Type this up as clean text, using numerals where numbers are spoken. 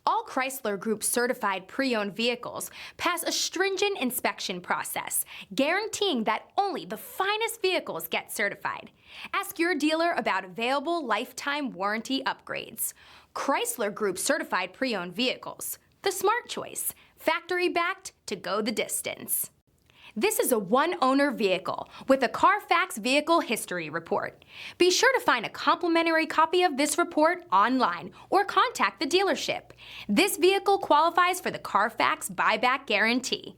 All Chrysler Group certified pre-owned vehicles pass a stringent inspection process, guaranteeing that only the finest vehicles get certified. Ask your dealer about available lifetime warranty upgrades. Chrysler Group certified pre-owned vehicles, the smart choice, factory backed to go the distance. This is a one-owner vehicle with a Carfax Vehicle History Report. Be sure to find a complimentary copy of this report online or contact the dealership. This vehicle qualifies for the Carfax Buyback Guarantee.